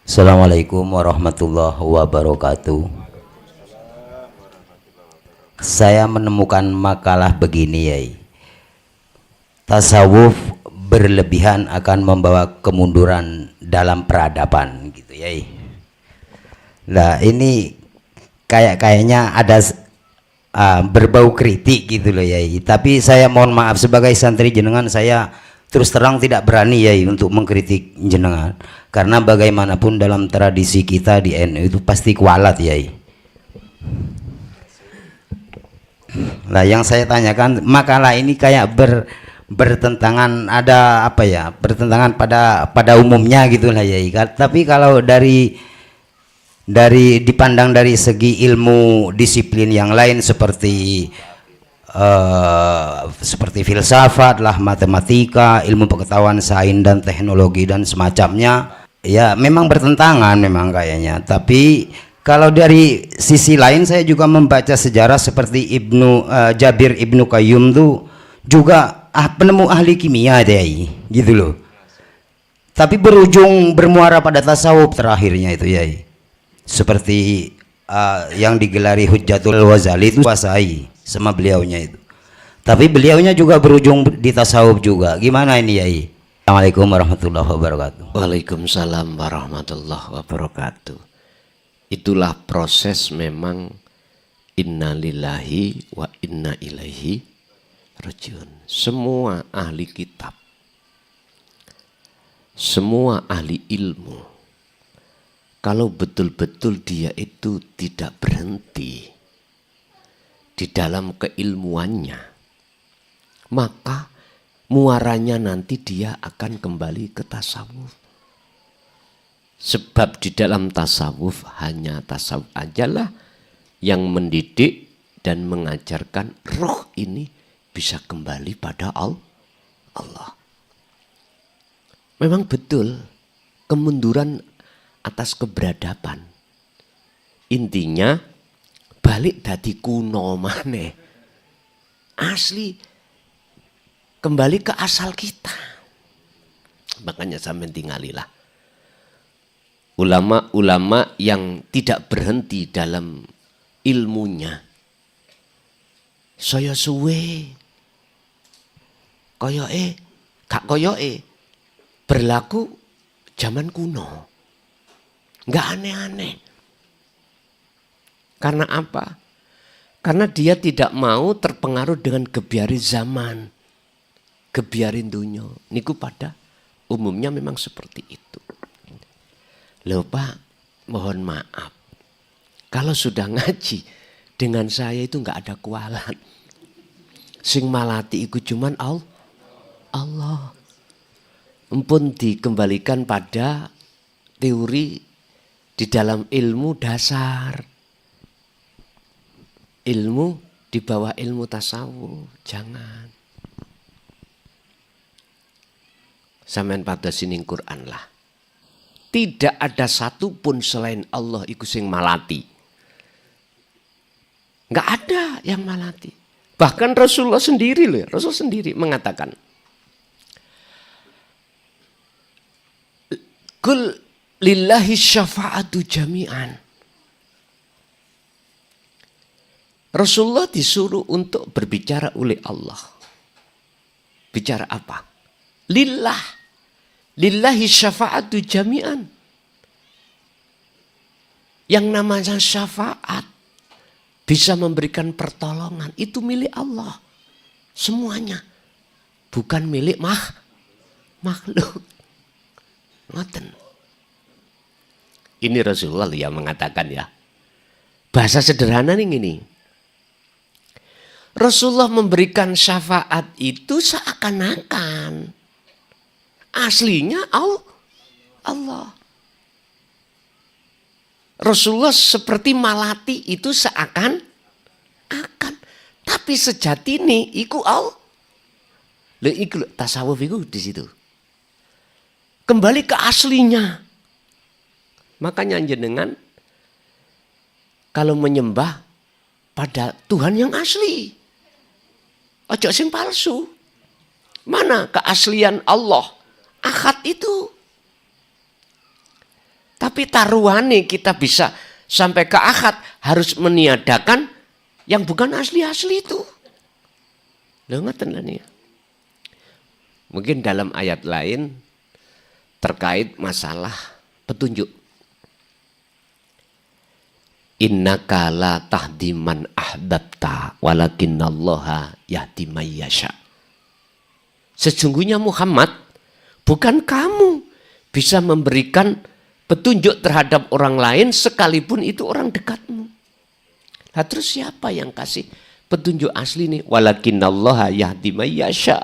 Assalamualaikum warahmatullahi wabarakatuh. Saya menemukan makalah begini, Yai. Tasawuf berlebihan akan membawa kemunduran dalam peradaban, gitu, Yai. Nah, ini kayaknya ada berbau kritik gitu loh, Yai. Tapi saya mohon maaf sebagai santri jenengan, saya terus terang tidak berani, Yai, untuk mengkritik jenengan. Karena bagaimanapun dalam tradisi kita di NU itu pasti kualat, Yai. Nah, yang saya tanyakan, makalah ini kayak bertentangan, ada apa ya, bertentangan pada umumnya gitulah, Yai. Tapi kalau dipandang dari segi ilmu disiplin yang lain seperti filsafat lah, matematika, ilmu pengetahuan sains dan teknologi dan semacamnya, ya memang bertentangan memang kayaknya. Tapi kalau dari sisi lain saya juga membaca sejarah seperti Jabir Ibnu Qayyum tuh juga penemu ahli kimia deh gitu loh. Tapi bermuara pada tasawuf terakhirnya itu, Yai. Seperti yang digelari Hujjatul Ghazali itu kuasai sama beliaunya itu. Tapi beliaunya juga berujung di tasawuf juga. Gimana ini, Yai? Assalamualaikum warahmatullahi wabarakatuh. Waalaikumsalam warahmatullahi wabarakatuh. Itulah proses memang inna lillahi wa inna ilaihi rajiun. Semua ahli kitab, semua ahli ilmu, kalau betul-betul dia itu tidak berhenti di dalam keilmuannya, maka muaranya nanti dia akan kembali ke tasawuf. Sebab di dalam tasawuf hanya tasawuf ajalah yang mendidik dan mengajarkan roh ini bisa kembali pada Allah. Memang betul kemunduran atas keberadaban. Intinya balik dadi kuno maneh. Asli kembali ke asal kita. Makanya sampeyan tingalilah ulama-ulama yang tidak berhenti dalam ilmunya. Saya suwe koyoke gak koyoke berlaku zaman kuno. Enggak aneh-aneh. Karena apa? Karena dia tidak mau terpengaruh dengan gebyari zaman, gebyari dunya. Niku pada umumnya memang seperti itu. Loh Pak, mohon maaf. Kalau sudah ngaji dengan saya itu enggak ada kualat. Sing malati iku cuman Allah. Empun dikembalikan pada teori di dalam ilmu dasar. Ilmu di bawah ilmu tasawuf, jangan. Sampeyan pada sining Quran lah. Tidak ada satupun selain Allah iku sing malati. Enggak ada yang malati. Bahkan Rasulullah sendiri loh, Rasul sendiri mengatakan, Kul lillahi syafa'atu jami'an. Rasulullah disuruh untuk berbicara oleh Allah. Bicara apa? Lillah. Lillahi syafa'atu jami'an. Yang namanya syafaat bisa memberikan pertolongan itu milik Allah. Semuanya. Bukan milik makhluk. Ngoten. Ini Rasulullah yang mengatakan ya. Bahasa sederhana nih gini. Rasulullah memberikan syafaat itu seakan-akan aslinya Allah. Rasulullah seperti malati itu seakan-akan. Tapi sejati ini iku Allah. Iku tasawuf iku di situ. Kembali ke aslinya. Makanya jenengan kalau menyembah pada Tuhan yang asli. Ojo sing palsu. Mana keaslian Allah? Ahad itu. Tapi Tapi taruhane kita bisa sampai ke akad harus meniadakan yang bukan asli-asli itu. Lho ngeten lho nih. Mungkin dalam ayat lain terkait masalah petunjuk. Innaka la tahdi man ahbabta walakinallaha yahdi may yasha. Sesungguhnya Muhammad, bukan kamu bisa memberikan petunjuk terhadap orang lain sekalipun itu orang dekatmu. Nah, terus siapa yang kasih petunjuk asli nih? Walakinallaha yahdi may yasha.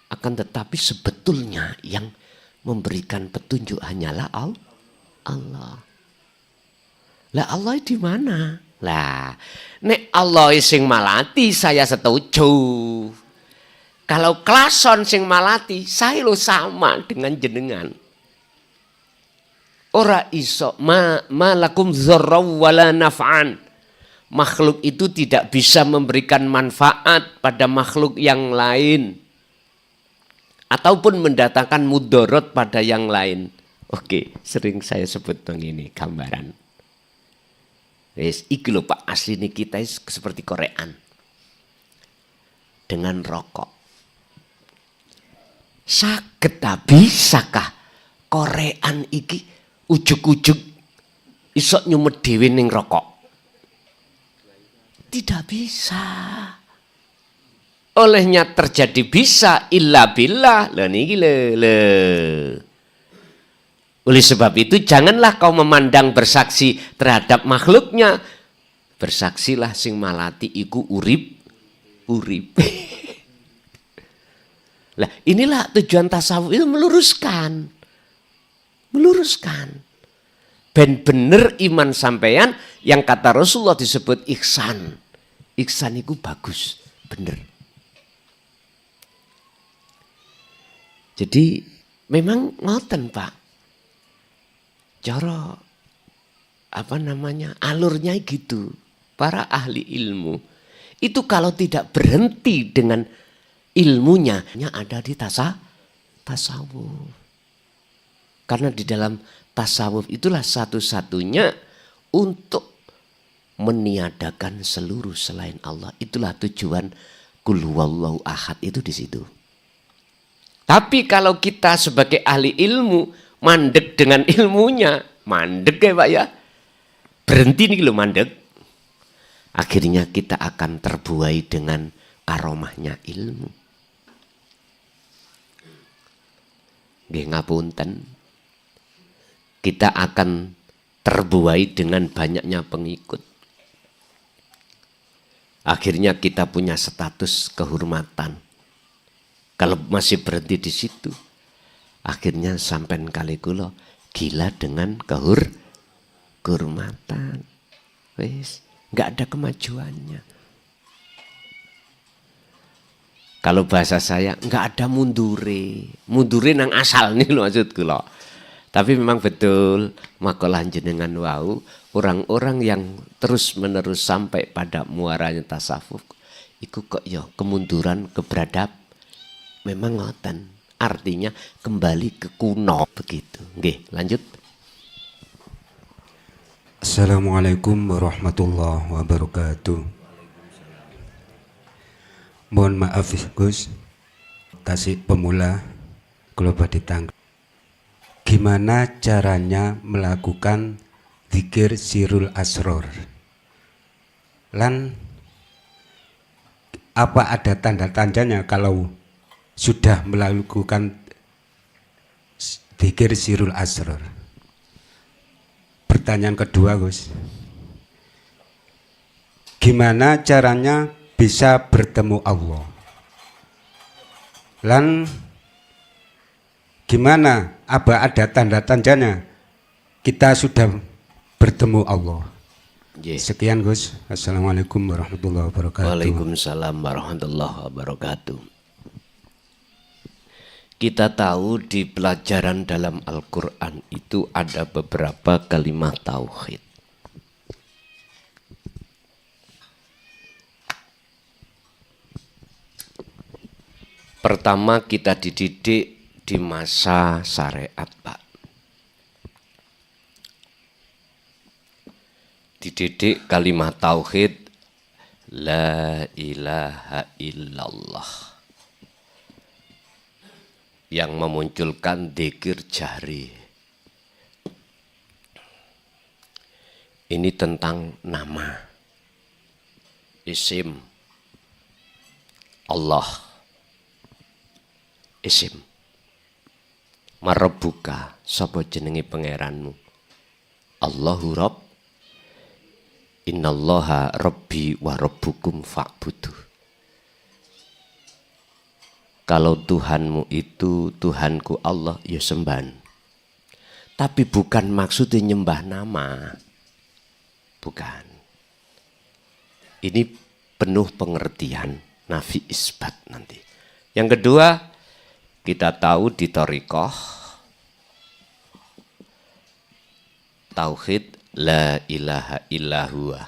Akan tetapi sebetulnya yang memberikan petunjuk hanyalah Allah. Lah Allah di mana? Lah, nek Allah sing malati saya setuju. Kalau klason sing malati saya lo sama dengan jenengan. Ora iso malakum dzarra wala naf'an. Makhluk itu tidak bisa memberikan manfaat pada makhluk yang lain. Ataupun mendatangkan mudorot pada yang lain. Oke, sering saya sebut begini gambaran. Wes, iki lho Pak, asli ini kita seperti Korean. Dengan rokok. Saged ta bisakah Korean iki ujug-ujug iso nyumet dhewe ning rokok? Tidak bisa. Olehnya terjadi bisa illa billah. Lho niki lho. Oleh sebab itu janganlah kau memandang bersaksi terhadap makhluknya. Bersaksilah sing malati iku urip. Lah inilah tujuan tasawuf itu meluruskan. Ben bener iman sampeyan yang kata Rasulullah disebut ihsan. Ihsan itu bagus, bener. Jadi memang ngoten Pak. Cara alurnya gitu. Para ahli ilmu itu kalau tidak berhenti dengan ilmunya ada di tasawuf. Karena di dalam tasawuf itulah satu-satunya untuk meniadakan seluruh selain Allah. Itulah tujuan Qul huwallahu ahad itu di situ. Tapi kalau kita sebagai ahli ilmu mandek dengan ilmunya, mandek ya Pak ya. Berhenti nih lo mandek. Akhirnya kita akan terbuai dengan karomahnya ilmu. Nggih ngapunten. Kita akan terbuai dengan banyaknya pengikut. Akhirnya kita punya status kehormatan. Kalau masih berhenti di situ, akhirnya sampean kali kula gila dengan kehormatan. Wis, nggak ada kemajuannya. Kalau bahasa saya nggak ada mundure nang asal nih lho maksud kula. Tapi memang betul makalah jenengan wau orang-orang yang terus-menerus sampai pada muaranya tasawuf iku kok ya kemunduran keberadab. Memang ngoten. Artinya kembali ke kuno begitu. Nggih, lanjut. Assalamualaikum warahmatullahi wabarakatuh. Mohon maaf Gus, tasik pemula kalau ditangkap. Gimana caranya melakukan zikir sirul asror? Lan apa ada tanda-tandanya kalau sudah melakukan zikir sirul asror? Pertanyaan kedua Gus, gimana caranya bisa bertemu Allah? Lan gimana apa ada tanda-tandanya kita sudah bertemu Allah? Sekian Gus. Assalamualaikum warahmatullahi wabarakatuh. Waalaikumsalam warahmatullahi wabarakatuh. Kita tahu di pelajaran dalam Al-Quran itu ada beberapa kalimat tauhid. Pertama kita dididik di masa syariat Pak. dididik kalimat tauhid la ilaha illallah yang memunculkan dzikir jahri. Ini tentang nama, isim Allah, isim Marebuka, sapa jenenge pangeranmu? Allahu Rabb, innallaha rabbi wa rabbukum fa'budu. Kalau Tuhanmu itu Tuhanku Allah, ya sembahan. Tapi bukan maksudnya nyembah nama. Bukan. Ini penuh pengertian, nafi isbat nanti. Yang kedua, kita tahu di thariqah tauhid la ilaha illallah.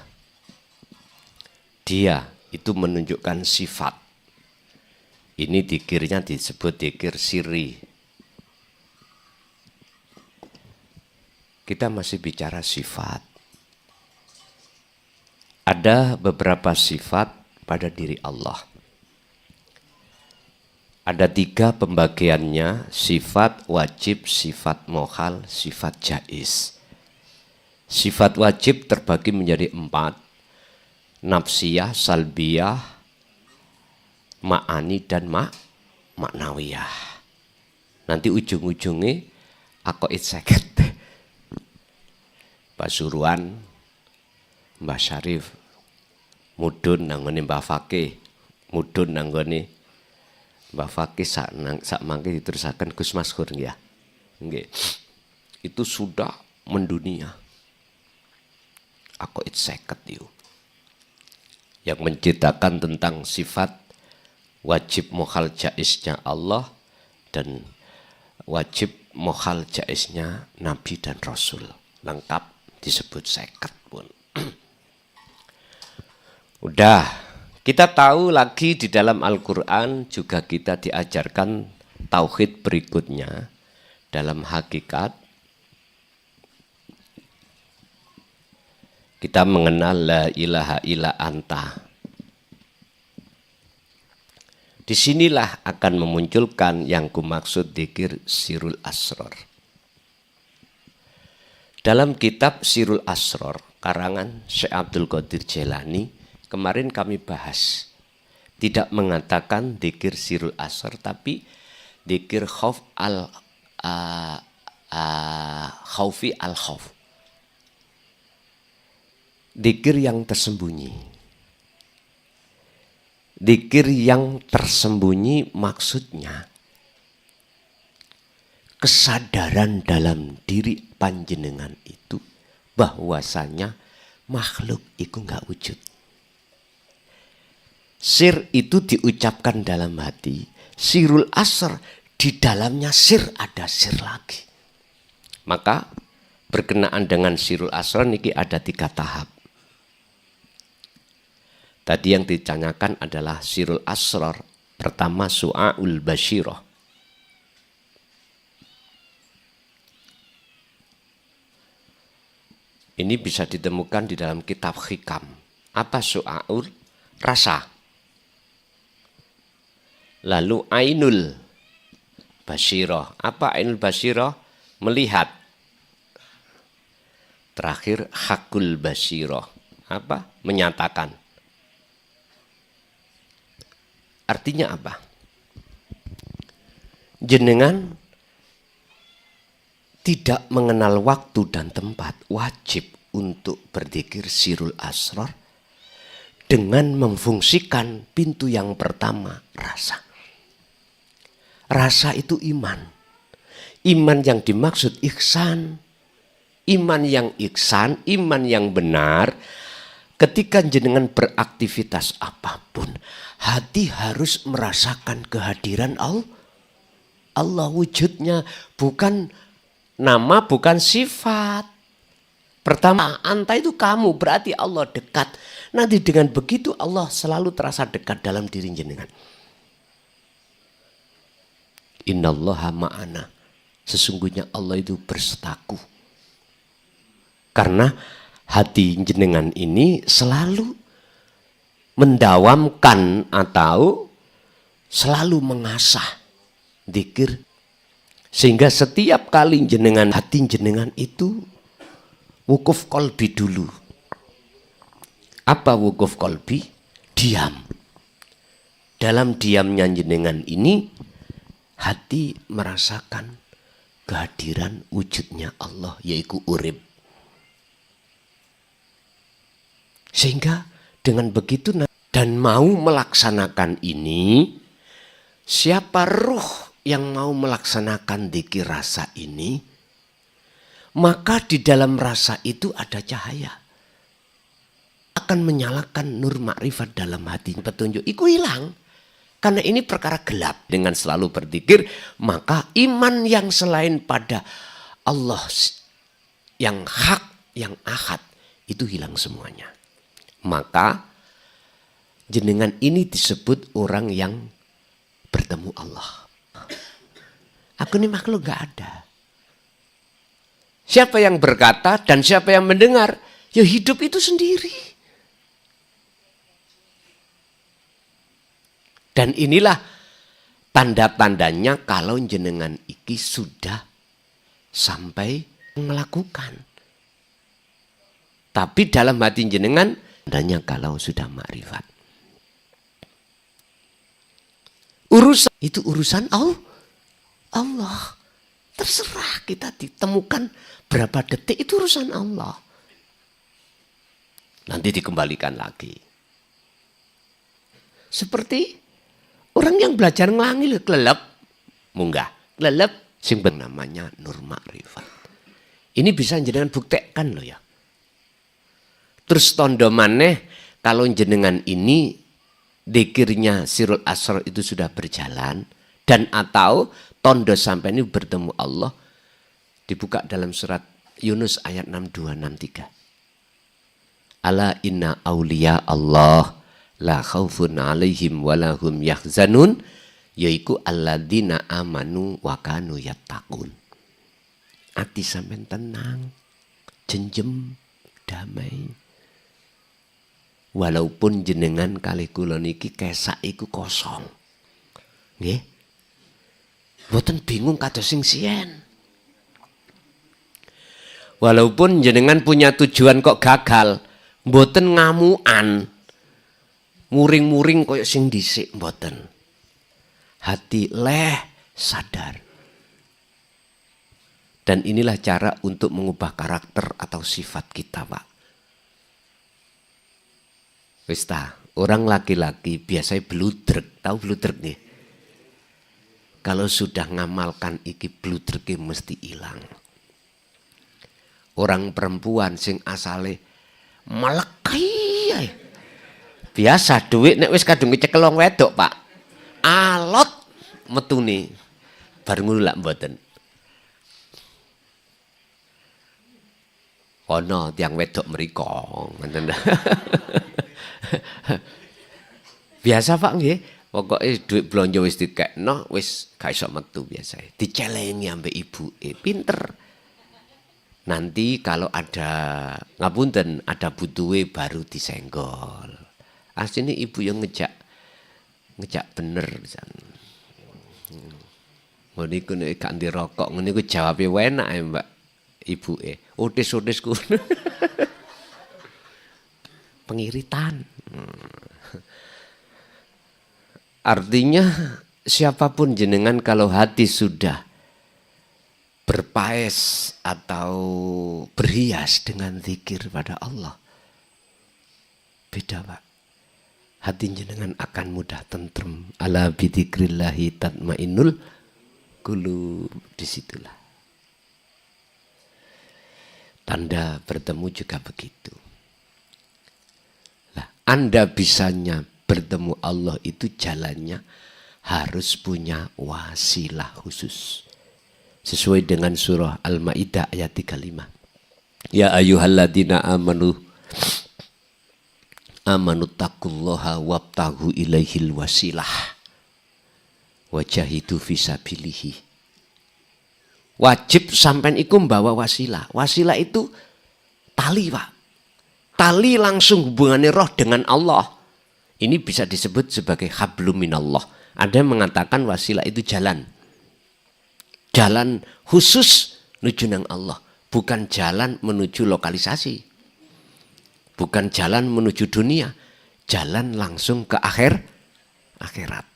Dia itu menunjukkan sifat. Ini dzikirnya disebut dzikir sirri. Kita masih bicara sifat. Ada beberapa sifat pada diri Allah. Ada 3 pembagiannya, sifat wajib, sifat mohal, sifat jaiz. Sifat wajib terbagi menjadi 4, nafsiyah, salbiyah, ma'ani, dan maknawiyah. Nanti ujung-ujungnya aqaid 50. Pasuruan, Mbah Syarif, mudun nanggone Mbah Fakih, mudun nanggone Mbah Fakih sak mangke diterusaken Gus Maskur ya. Nggih. Itu sudah mendunia. Aqaid 50 itu. Yang menceritakan tentang sifat wajib mohal jaiznya Allah dan wajib mohal jaiznya Nabi dan Rasul. Lengkap disebut 50 pun. Udah, kita tahu lagi di dalam Al-Quran juga kita diajarkan tauhid berikutnya. Dalam hakikat, kita mengenal la ilaha illa anta. Disinilah akan memunculkan yang kumaksud dzikir Sirul Asror. Dalam kitab Sirul Asror, karangan Syekh Abdul Qadir Jailani, kemarin kami bahas, tidak mengatakan dzikir Sirul Asror, tapi dzikir khaufi al-khauf. Dzikir yang tersembunyi. Dzikir yang tersembunyi maksudnya kesadaran dalam diri panjenengan itu bahwasanya makhluk itu enggak wujud. Sir itu diucapkan dalam hati. Sirul asr, di dalamnya sir ada sir lagi. Maka berkenaan dengan sirul asr niki ada 3 tahap. Tadi yang ditanyakan adalah sirul asrar. Pertama su'aul basyirah. Ini bisa ditemukan di dalam kitab Hikam. Apa su'aul? Rasa. Lalu ainul basyirah. Apa ainul basyirah? Melihat. Terakhir hakul basyirah. Apa? Menyatakan. Artinya apa? Jenengan tidak mengenal waktu dan tempat, wajib untuk berzikir Sirul Asrar dengan memfungsikan pintu yang pertama, rasa. Rasa itu iman. Iman yang dimaksud ihsan. Iman yang ihsan, iman yang benar. Ketika jenengan beraktivitas apapun, hati harus merasakan kehadiran Allah. Allah wujudnya, bukan nama, bukan sifat. Pertama, anta itu kamu, berarti Allah dekat. Nanti dengan begitu Allah selalu terasa dekat dalam diri jenengan. Innallaha ma'ana. Sesungguhnya Allah itu bersetaku. Karena hati jenengan ini selalu mendawamkan atau selalu mengasah zikir, sehingga setiap kali jenengan hati jenengan itu wukuf kolbi dulu. Apa wukuf kolbi? Diam. Dalam diamnya jenengan ini hati merasakan kehadiran wujudnya Allah, yaitu urib. Sehingga dengan begitu dan mau melaksanakan ini, siapa ruh yang mau melaksanakan dzikir rasa ini, maka di dalam rasa itu ada cahaya. Akan menyalakan nur makrifat dalam hati, petunjuk. Itu hilang. Karena ini perkara gelap. Dengan selalu berzikir, maka iman yang selain pada Allah yang hak, yang ahad, itu hilang semuanya. Maka jenengan ini disebut orang yang bertemu Allah. Aku ini makhluk gak ada. Siapa yang berkata dan siapa yang mendengar? Ya hidup itu sendiri. Dan inilah tanda-tandanya kalau jenengan iki sudah sampai melakukan. Tapi dalam hati jenengan, tandanya kalau sudah makrifat. Urusan itu urusan Allah. Terserah kita ditemukan berapa detik, itu urusan Allah. Nanti dikembalikan lagi. Seperti orang yang belajar ngelangi kelelep, munggah, kelelep sing namanya nur makrifat. Ini bisa jenengan buktikan loh ya. Terus tondo maneh kalau jenengan ini dzikirnya sirul asrar itu sudah berjalan dan atau tondo sampai ini bertemu Allah, dibuka dalam surat Yunus ayat 6263. Ala inna auliya Allah la khaufun alaihim walahum yahzanun, yaiku alladzina amanu wa kanu yattaqun. Ati sampean tenang, jenjem, damai. Walaupun jenengan kali kula niki kesak iku kosong. Nggih. Mboten bingung kados sing siyen. Walaupun jenengan punya tujuan kok gagal, mboten ngamukan. Muring-muring koyo sing dhisik mboten. Hati leh sadar. Dan inilah cara untuk mengubah karakter atau sifat kita, Pak. Wis ta, orang laki-laki biasanya bludrek, tahu bludrek nih? Kalau sudah ngamalkan iki bludreke mesti hilang. Orang perempuan sing asale melekai. Biasa duit nek wis kadung kecekel wong wedok, Pak. Alot metune. Bar ngono lak mboten. Ono tiang wedok mriko, ngoten. Biasa Pak nggih, pokoke duit blonjo wis dikekno, wis gak iso metu biasa. Dicelengi ambek ibuke, pinter. Nanti kalau ada ngapunten, ada butuhe baru disenggol. Asline ibu yang ngejak bener. Ngono iku nek gak ndirokok, ngono iku jawabe enak ya Mbak ibuke. Otis-otisku. Pengiritan. Artinya siapapun jenengan kalau hati sudah berpaes atau berhias dengan zikir pada Allah, beda Pak. Hati jenengan akan mudah tentrem. Ala bidzikrillahi tatmainnul qulub. Disitulah tanda bertemu juga begitu. Lah, Anda bisanya bertemu Allah itu jalannya harus punya wasilah khusus. Sesuai dengan surah Al-Maidah ayat 35. Ya ayyuhalladzina amanu taqullaha wabtaghu ilaihil wasilah wajahidu fisabilihi. Wajib sampean iku membawa wasilah. Wasilah itu tali Pak. tali langsung hubungannya roh dengan Allah. Ini bisa disebut sebagai hablum minallah. Ada yang mengatakan wasilah itu jalan. Jalan khusus menuju nang Allah. Bukan jalan menuju lokalisasi. Bukan jalan menuju dunia. Jalan langsung ke akhirat.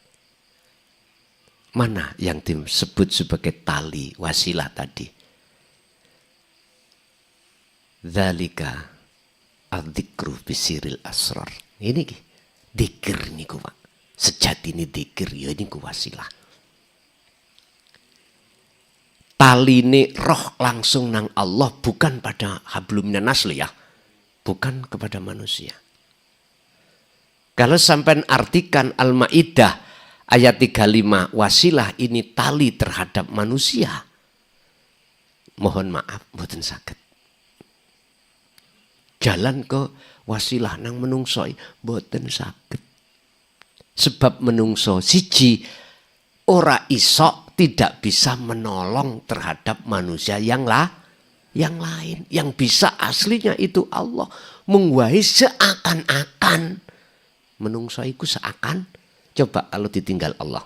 Mana yang disebut sebagai tali wasilah tadi? Dzalika adzikru bisiril asrar. Ini dzikir niku, Pak. Sejati ini dzikir ya niku wasilah. Taline roh langsung nang Allah, bukan pada hablum minan nas ya. Bukan kepada manusia. Kalau sampai artikan Al-Maidah ayat 35, wasilah ini tali terhadap manusia. Mohon maaf, mboten saged. Jalan ke wasilah nang menungsoi, mboten saged. Sebab menungso siji ora iso tidak bisa menolong terhadap manusia yang lain. Yang bisa aslinya itu Allah. Mengwahi seakan-akan. Menungso iku seakan. Coba kalau ditinggal Allah.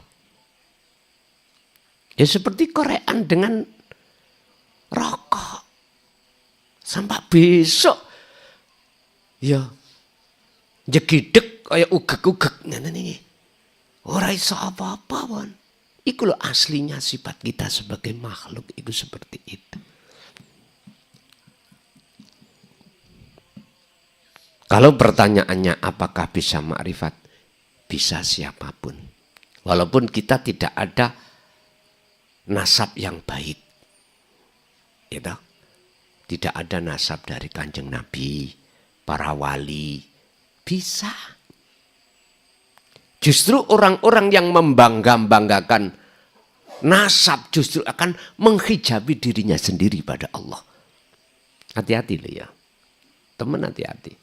Ya seperti korean dengan rokok. Sampai besok. Ya. Jegidek kayak ugek-ugek. Nah, ini. Ora iso apa-apa, Wan. Iku loh aslinya sifat kita sebagai makhluk itu seperti itu. Kalau pertanyaannya apakah bisa makrifat? Bisa siapapun. Walaupun kita tidak ada nasab yang baik. Gitu. Tidak ada nasab dari Kanjeng Nabi, para wali. Bisa. Justru orang-orang yang membangga-banggakan nasab justru akan menghijabi dirinya sendiri pada Allah. Hati-hati loh ya. Teman hati-hati.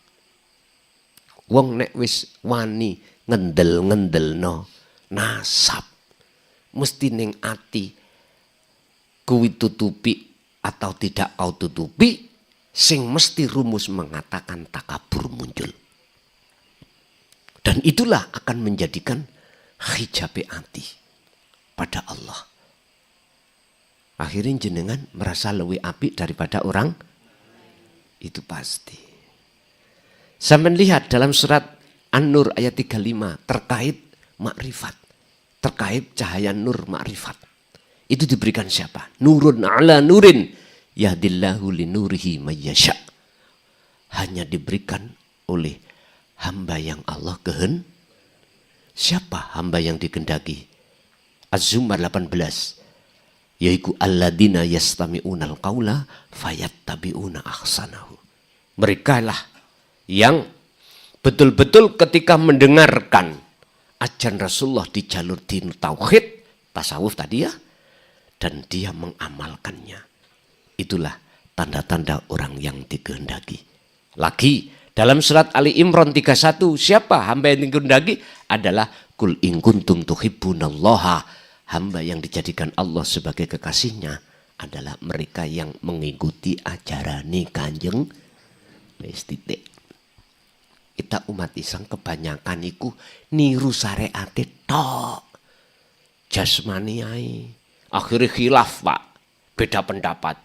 Wong nek wis wani ngendel no nasab. Mesti ning ati kuwi tutupi atau tidak kau tutupi, sing mesti rumus mengatakan takabur muncul. Dan itulah akan menjadikan hijabe ati pada Allah. Akhirnya jenengan merasa lebih apik daripada orang. Itu pasti. Sampai lihat dalam surat An-Nur ayat 35 terkait makrifat. Terkait cahaya nur makrifat. Itu diberikan siapa? Nurun ala nurin. Yahdillahu li nurihi mayyasha. Hanya diberikan oleh hamba yang Allah Siapa hamba yang dikehendaki? Az-Zumar 18. Yaitu alladzina yastami'unal qaula fayattabi'una ahsanahu. Mereka lah yang betul-betul ketika mendengarkan ajaran Rasulullah di jalur din tauhid, tasawuf tadi ya, dan dia mengamalkannya. Itulah tanda-tanda orang yang dikehendaki. Lagi dalam surat Ali Imran 31, siapa hamba yang dikehendaki? Adalah kul in kuntum tuhibbunallaha. Hamba yang dijadikan Allah sebagai kekasihnya adalah mereka yang mengikuti ajaran Kanjeng Titik. Kita umat Islam kebanyakan iku niru syariate tok. Jasmani ae. Akhirnya khilaf, Pak. Beda pendapat.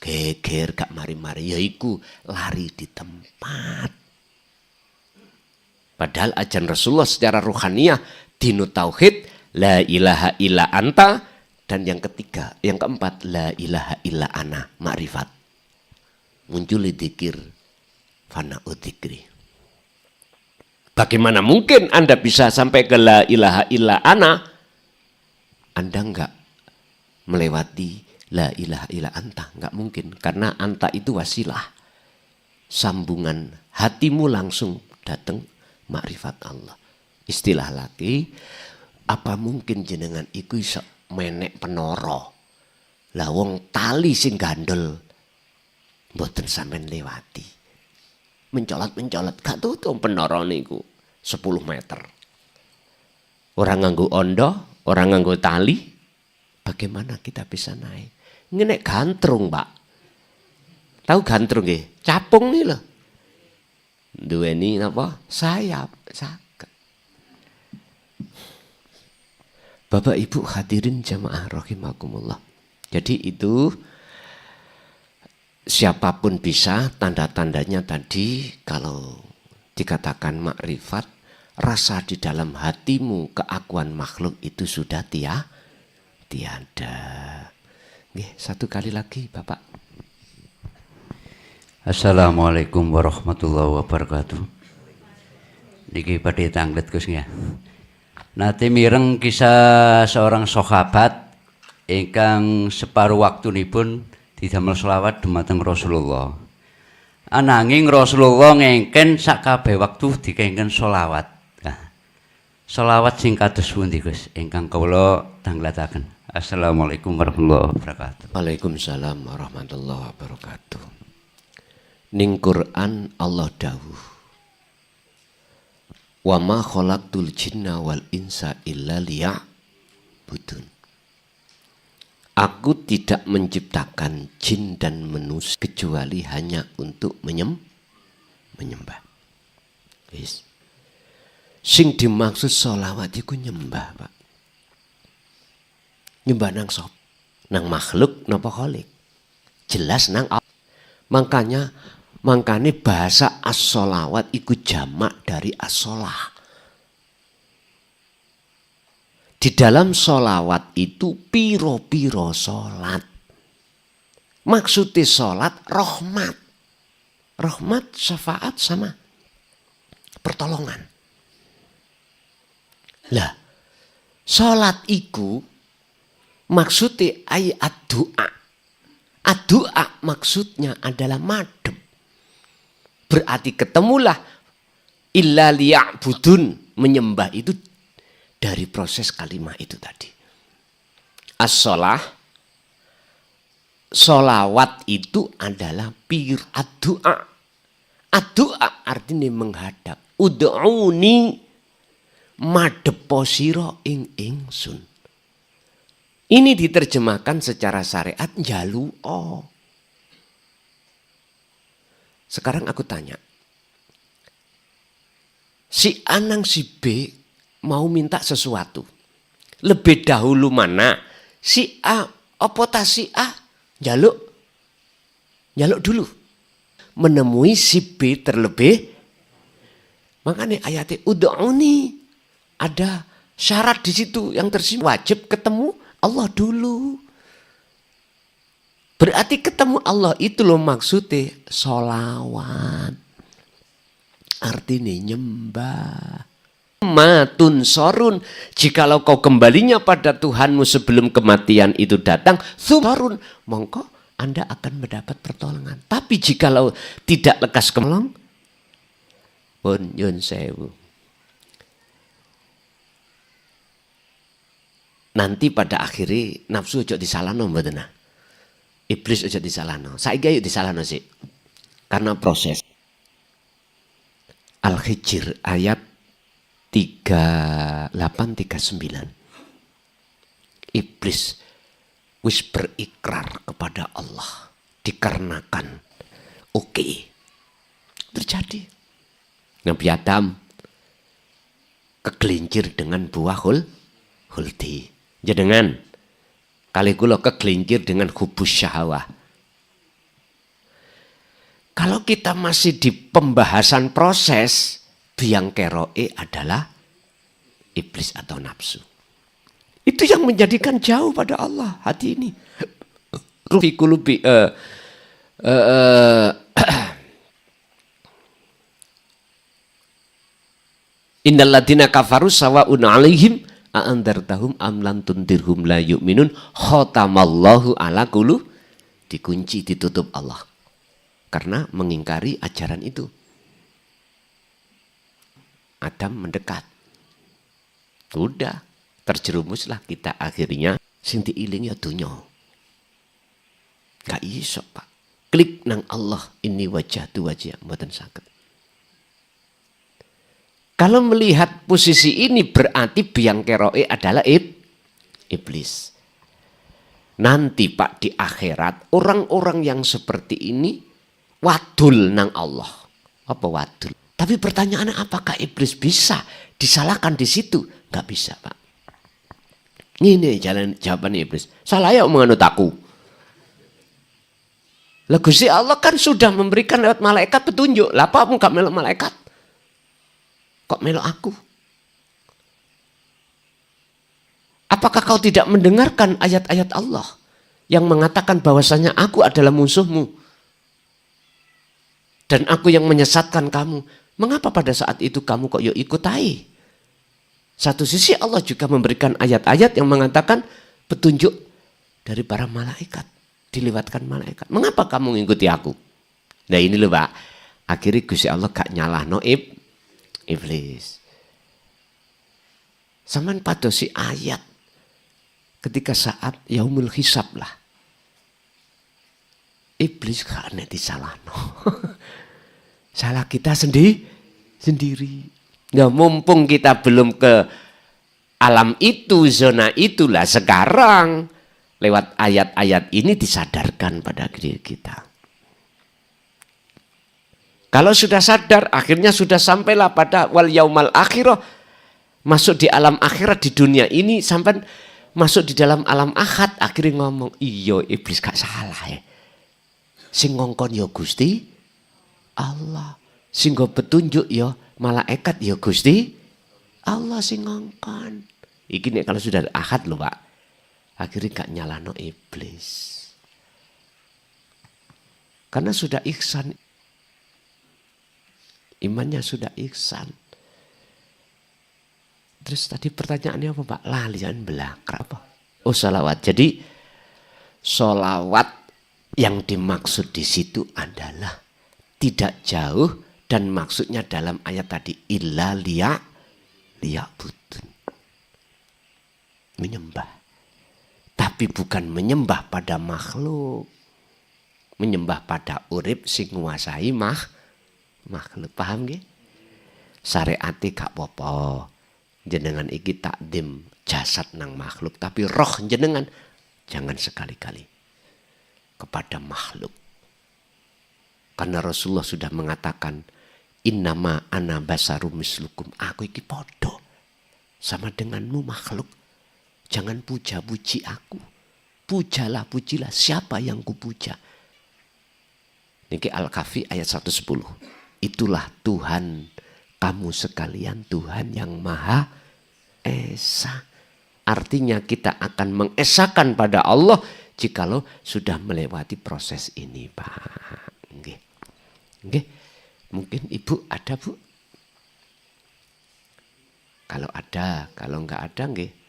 Geger gak mari-mari, yaiku lari di tempat. Padahal ajaran Rasulullah secara ruhaniyah, dinu tauhid, la ilaha illa anta, dan yang ketiga, yang keempat, la ilaha illa ana, makrifat. Muncul dzikir, fana dzikri. Bagaimana mungkin Anda bisa sampai ke la ilaha illa ana? Anda enggak melewati la ilaha illa anta, enggak mungkin, karena anta itu wasilah. Sambungan hatimu langsung datang makrifat Allah. Istilah lagi, apa mungkin jenengan iku iso menek penoro? Lah wong tali sing gandel mboten sampean lewati. Mencolot-mencolot gak tutup penoro niku 10 meter. Orang nganggo ondo, orang nganggo tali, bagaimana kita bisa naik? Ngenek gantrung, Pak. Tahu gantrung nggih? Capung nih loh. Duweni apa? Sayap, saged. Bapak Ibu hadirin jamaah rahimakumullah. Jadi itu siapapun bisa, tanda-tandanya tadi kalau dikatakan makrifat, rasa di dalam hatimu keakuan makhluk itu sudah tiada. Nggih, satu kali lagi Bapak. Assalamualaikum warahmatullahi wabarakatuh. Niki badhe tanglet Gus ya. Nate mireng kisah seorang sahabat ingkang separuh waktunipun didamel selawat dumateng Rasulullah. Ananging Rasulullah ngengken sak kabeh wektu dikengken selawat. Nah, selawat sing kados pundi Gus ingkang kawula tangletaken. Assalamualaikum warahmatullahi wabarakatuh. Waalaikumsalam warahmatullahi wabarakatuh. Ning Quran Allah dawuh, wa ma khalaqtul jinna wal insa illa liya'budun. Aku tidak menciptakan jin dan manusia kecuali hanya untuk menyembah. Yes. Sing dimaksud sholawat iku nyembah, Pak. Nyembah nang sop, nang makhluk napa khalik. Jelas nang Allah. Makanya bahasa as-sholawat iku jamak dari as-sholah. Di dalam sholawat itu piro-piro sholat. Maksudnya sholat rahmat. Rahmat, syafaat sama pertolongan. Lah, sholat iku maksudnya ayat doa. Ad-doa maksudnya adalah madhep. Berarti ketemulah illa liya'budun, menyembah itu dari proses kalimat itu tadi. As-sholah, sholawat itu adalah pir ad-doa. Ad-doa artinya menghadap. Ud'uni madhepo sira ing ingsun. Ini diterjemahkan secara syariat njaluka. Sekarang aku tanya. Si A nang si B mau minta sesuatu. Lebih dahulu mana? Si A, apa ta si A? Njaluk dulu. Menemui si B terlebih. Makanya ayatnya ud'uni. Ada syarat di situ yang tersimpang. Wajib ketemu Allah dulu. Berarti ketemu Allah itu loh maksudnya sholawat. Artinya nyembah. Matun sorun. Jikalau kau kembalinya pada Tuhanmu sebelum kematian itu datang. Sorun. Mongko Anda akan mendapat pertolongan. Tapi jikalau tidak lekas kemolong. Pun yun sewu. Nanti pada akhirnya nafsu ojo disalahno mboten. Iblis aja disalahno. Saiki ayo disalahno sih. Karena proses. Al-Hijr ayat 38-39. Iblis wis berikrar kepada Allah dikarenakan oke. Terjadi. Nabi Adam kegelincir dengan buah huldi. Jenengan kali kula kegelincir dengan hubus syahwah. Kalau kita masih di pembahasan proses, biang keroe adalah iblis atau nafsu. Itu yang menjadikan jauh pada Allah hati ini. Rufi kulubi innal ladina kafaru sawa'un 'alaihim a'andartahum am lam tundirhum la yu'minun khatamallahu ala qulub, dikunci ditutup Allah karena mengingkari ajaran itu. Adam mendekat, udah terjerumuslah kita akhirnya sing diiling ya dunya. Gak iso Pak, klik nang Allah ini wajah tu wajah mboten saged. Kalau melihat posisi ini berarti biang keroe adalah iblis. Nanti Pak di akhirat orang-orang yang seperti ini wadul nang Allah. Apa wadul? Tapi pertanyaannya, apakah iblis bisa disalahkan di situ? Nggak bisa, Pak. Ini jawaban iblis. Salah ya menganut aku. Lah Gusti Allah kan sudah memberikan lewat malaikat petunjuk. Lah apa enggak melok malaikat? Kok melok aku? Apakah kau tidak mendengarkan ayat-ayat Allah yang mengatakan bahwasanya aku adalah musuhmu dan aku yang menyesatkan kamu? Mengapa pada saat itu kamu kok yuk ikutai? Satu sisi Allah juga memberikan ayat-ayat yang mengatakan petunjuk dari para malaikat. Dilewatkan malaikat. Mengapa kamu mengikuti aku? Nah ini loh Pak. Akhirnya Gusti Allah gak nyalah iblis. Saman padosi ayat. Ketika saat yaumul hisab lah. Iblis gak ada disalah no. Salah kita sendiri. Nah mumpung kita belum ke alam itu, zona itulah sekarang. Lewat ayat-ayat ini disadarkan pada diri kita. Kalau sudah sadar, akhirnya sudah sampailah pada wal yaumal akhirah. Masuk di alam akhirat di dunia ini, sampai masuk di dalam alam akhirat. Akhirnya ngomong, iya iblis gak salah ya. Sing ngongkon ya Gusti Allah. Sing go petunjuk ya malaikat ya Gusti Allah sing ngongkon. Iki nih kalau sudah akhirat loh Pak. Akhirnya gak nyalano iblis. Karena sudah ihsan. Imannya sudah ihsan. Terus tadi pertanyaannya apa Pak? Lalian belakang apa? Oh salawat. Jadi salawat yang dimaksud di situ adalah tidak jauh dan maksudnya dalam ayat tadi illa liya'budun. Menyembah. Tapi bukan menyembah pada makhluk. Menyembah pada urip sing nguasai makhluk. Paham nggih? Syariate gak apa-apa. Jenengan iki takdim jasad nang makhluk. Tapi roh jenengan jangan sekali-kali kepada makhluk. Karena Rasulullah sudah mengatakan innama ana basarum mislukum. Aku iki podo sama denganmu makhluk. Jangan puja-puji aku. Pujilah siapa yang kupuja. Niki Al-Kahfi ayat 110. Itulah Tuhan kamu sekalian, Tuhan yang Maha Esa. Artinya kita akan mengesakan pada Allah jikalau sudah melewati proses ini, Pak. Nggih. Nggih. Mungkin Ibu ada, Bu? Kalau ada, kalau enggak ada nggih.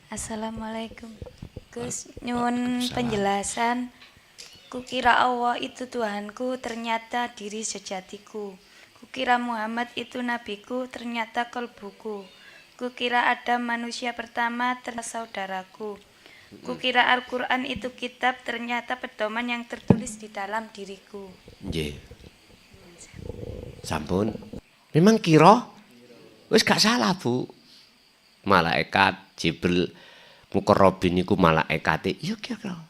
Assalamualaikum Gus, nyuwun penjelasan. Kukira Allah itu Tuhanku, ternyata diri sejatiku. Kukira Muhammad itu nabiku, ternyata kalbuku. Kukira Adam manusia pertama, ternyata saudaraku. Kukira Al-Quran itu kitab, ternyata pedoman yang tertulis di dalam diriku. Nggih. Sampun. Memang kira wis gak salah, Bu. Malaikat Jibril Mukarrabin niku malaikate ya kira.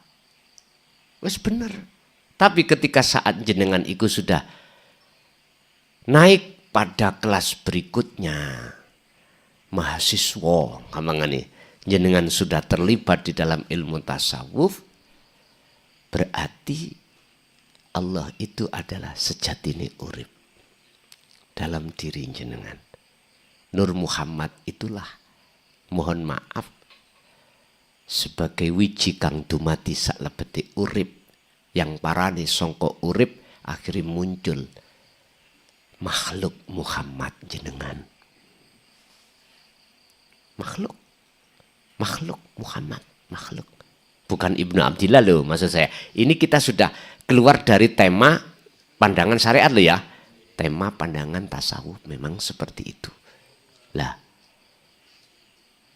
Wis bener. Tapi ketika saat jenengan iku sudah naik pada kelas berikutnya, mahasiswa kamangane jenengan sudah terlibat di dalam ilmu tasawuf, berarti Allah itu adalah sejatine urip dalam diri jenengan. Nur Muhammad itulah, mohon maaf, sebagai wiji kang dumati saklebete urip yang parane sangka urip akhirnya muncul makhluk Muhammad jenengan. Makhluk Muhammad, makhluk. Bukan Ibnu Abdillah loh maksud saya. Ini kita sudah keluar dari tema pandangan syariat loh ya. Tema pandangan tasawuf memang seperti itu. Lah,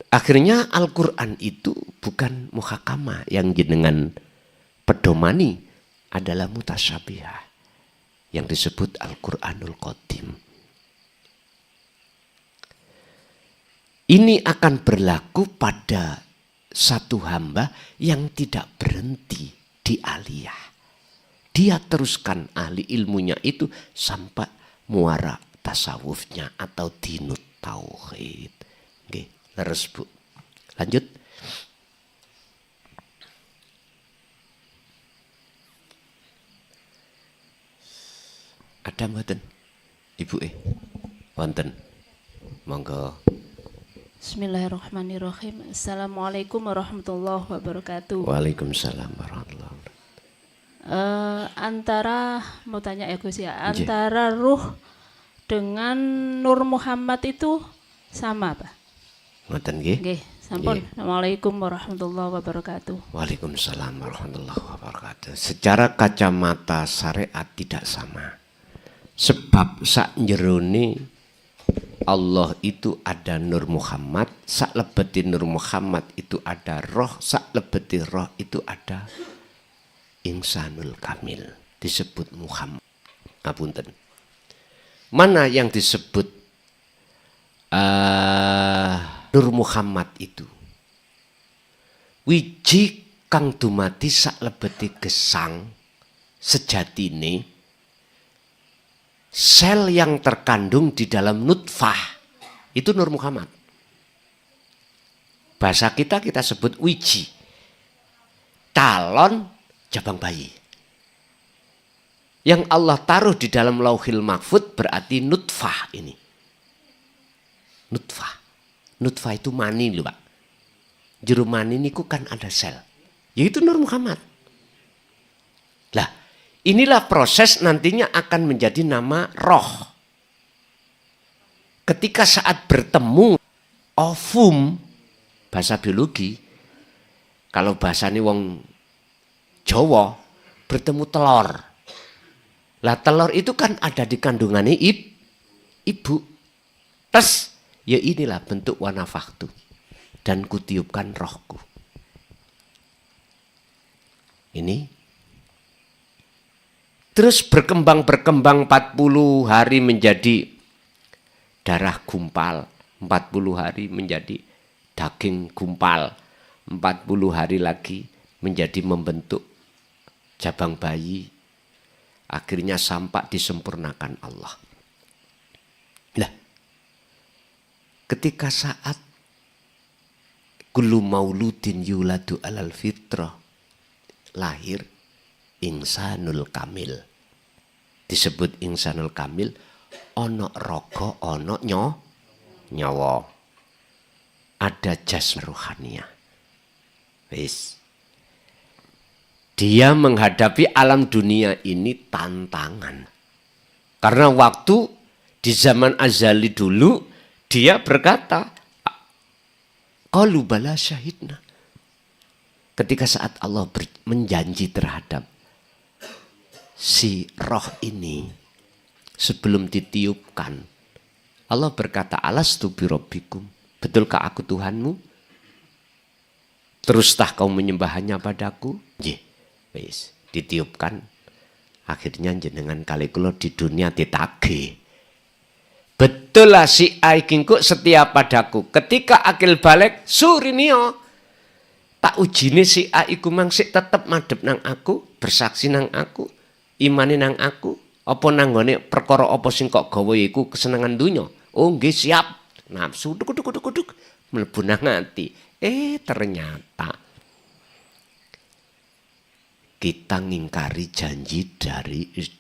akhirnya Al-Quran itu bukan muhakama yang jenengan pedomani, adalah mutasyabihah yang disebut Al-Quranul Qadim. Ini akan berlaku pada satu hamba yang tidak berhenti di aliyah. Dia teruskan ahli ilmunya itu sampai muara tasawufnya atau dinut tauhid. Oke, leres Bu. Lanjut. Ada mboten? Ibu wonten. Monggo. Bismillahirrahmanirrahim. Assalamualaikum warahmatullahi wabarakatuh. Waalaikumsalam warahmatullahi wabarakatuh. Antara mau tanya ya Gus ya, antara ruh dengan Nur Muhammad itu sama Pak? Ngoten nggih? Nggih, sampun. Assalamualaikum warahmatullahi wabarakatuh. Waalaikumsalam warahmatullahi wabarakatuh. Secara kacamata syariat tidak sama. Sebab sak jerone Allah itu ada Nur Muhammad, sak lebeti Nur Muhammad itu ada roh, sak lebeti roh itu ada Insanul Kamil, disebut Muhammad. Ngapunten. Mana yang disebut Nur Muhammad itu? Wiji kang dumati sak lebeti gesang sejatine sel yang terkandung di dalam nutfah itu Nur Muhammad. Bahasa kita sebut wiji, calon jabang bayi. Yang Allah taruh di dalam lauhil mahfud berarti nutfah ini. Nutfah. Nutfah itu mani loh Pak. Jero mani niku kan ada sel. Yaitu Nur Muhammad. Lah, inilah proses nantinya akan menjadi nama roh. Ketika saat bertemu ovum, bahasa biologi, kalau bahasanya wong Jawa, bertemu telur. Lah telur itu kan ada di kandungannya ibu. Terus, ya inilah bentuk wanafaktu. Dan kutiupkan rohku. Ini terus berkembang 40 hari menjadi darah gumpal, 40 hari menjadi daging gumpal, 40 hari lagi menjadi membentuk jabang bayi, akhirnya sampai disempurnakan Allah. Lah, ketika saat kullu mauludin yuladu alal fitrah, lahir Insanul Kamil. Disebut Insanul Kamil, ono rogo, ono nyawa. Ada jas ruhania. Wis. Dia menghadapi alam dunia ini tantangan. Karena waktu di zaman azali dulu, dia berkata, qalu bala syahidna. Ketika saat Allah menjanji terhadap si roh ini sebelum ditiupkan, Allah berkata, alastu birabbikum, betulkah aku Tuhanmu? Terustah kau menyembahnya padaku? Nggih, wis ditiupkan. Akhirnya jenengan kali kula di dunia ditagih. Betul lah si aikingku setia padaku. Ketika akil balik surinio, tak ujine si aiku mangsik tetep madhep nang aku, bersaksi nang aku, imani nang aku, apa nanggone perkara apa sing kok gawe iku kesenangan dunya. Oh nggih siap. Nafsu duk mlebu nang ati. Ternyata kita ngingkari janji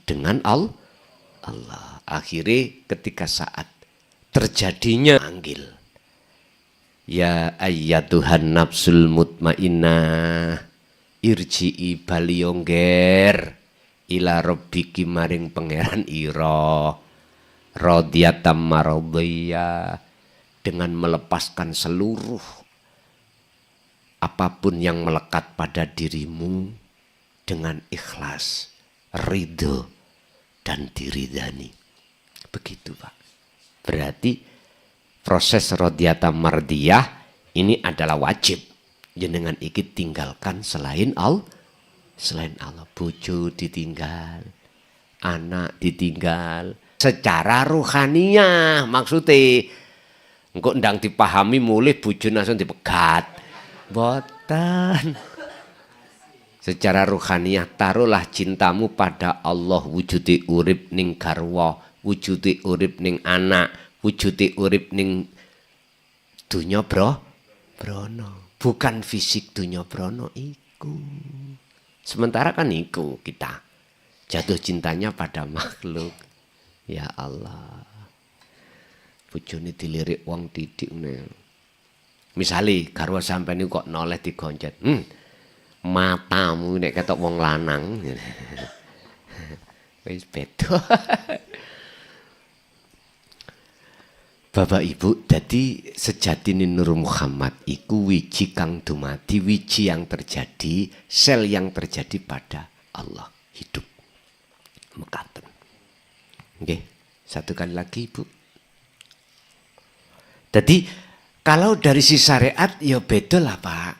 dengan Allah. Akhirnya ketika saat terjadinya manggil, ya ayyatuhan nafsul mutmainnah irji'i baliyongger ila rabbiki maring pangeran ira radhiyatam maradhiya, dengan melepaskan seluruh apapun yang melekat pada dirimu dengan ikhlas, ridho dan diridani. Begitu Pak. Berarti proses radhiyatam mardiyah ini adalah wajib. Jenengan iki tinggalkan selain Allah. Selain Allah, bojo ditinggal, anak ditinggal. Secara ruhaniyah maksudnya Engko ndang dipahami mulih bojone langsung dipegat. Boten. Secara ruhaniyah taruhlah cintamu pada Allah, wujude urip ning garwa, wujude urip ning anak, wujude urip ning dunya brono. Bukan fisik dunya brono iku. Sementara kan iku kita jatuh cintanya pada makhluk. Ya Allah. Bojone dilirik wong titik ngene. Misale garwa sampeyan niku kok noleh digoncet. Matamu nek ketok wong lanang. Wis beda. Bapak Ibu, jadi sejatine Nur Muhammad iku wiji kang dumadi, wiji yang terjadi, sel yang terjadi pada Allah, hidup. Mekaten. Oke, satu kali lagi Ibu. Jadi kalau dari sisi syariat ya beda lah Pak.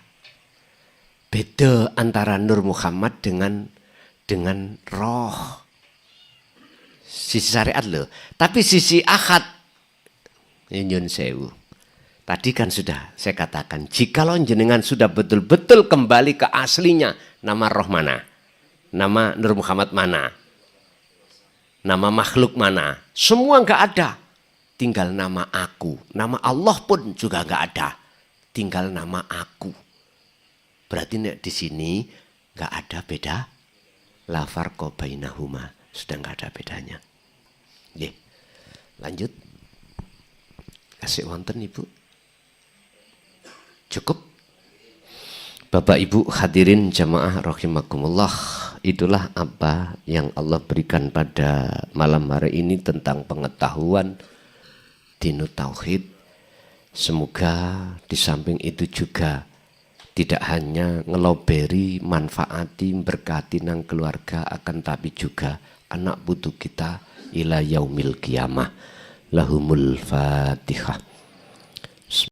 Beda antara Nur Muhammad dengan roh. Sisi syariat loh. Tapi sisi akad, nyun sewu. Tadi kan sudah saya katakan, jikalau jenengan sudah betul-betul kembali ke aslinya, nama roh mana? Nama Nur Muhammad mana? Nama makhluk mana? Semua enggak ada. Tinggal nama aku. Nama Allah pun juga enggak ada. Tinggal nama aku. Berarti nek di sini enggak ada beda. La farqa bainahuma. Sudah enggak ada bedanya. Nggih. Lanjut. Kasih wonten Ibu. Cukup. Bapak Ibu hadirin jamaah rahimakumullah. Itulah apa yang Allah berikan pada malam hari ini tentang pengetahuan Dinut Tauhid. Semoga di samping itu juga tidak hanya ngeloberi, manfaati, berkati nang keluarga, akan tapi juga anak putu kita ila yaumil qiyamah. Lahumul Fatihah.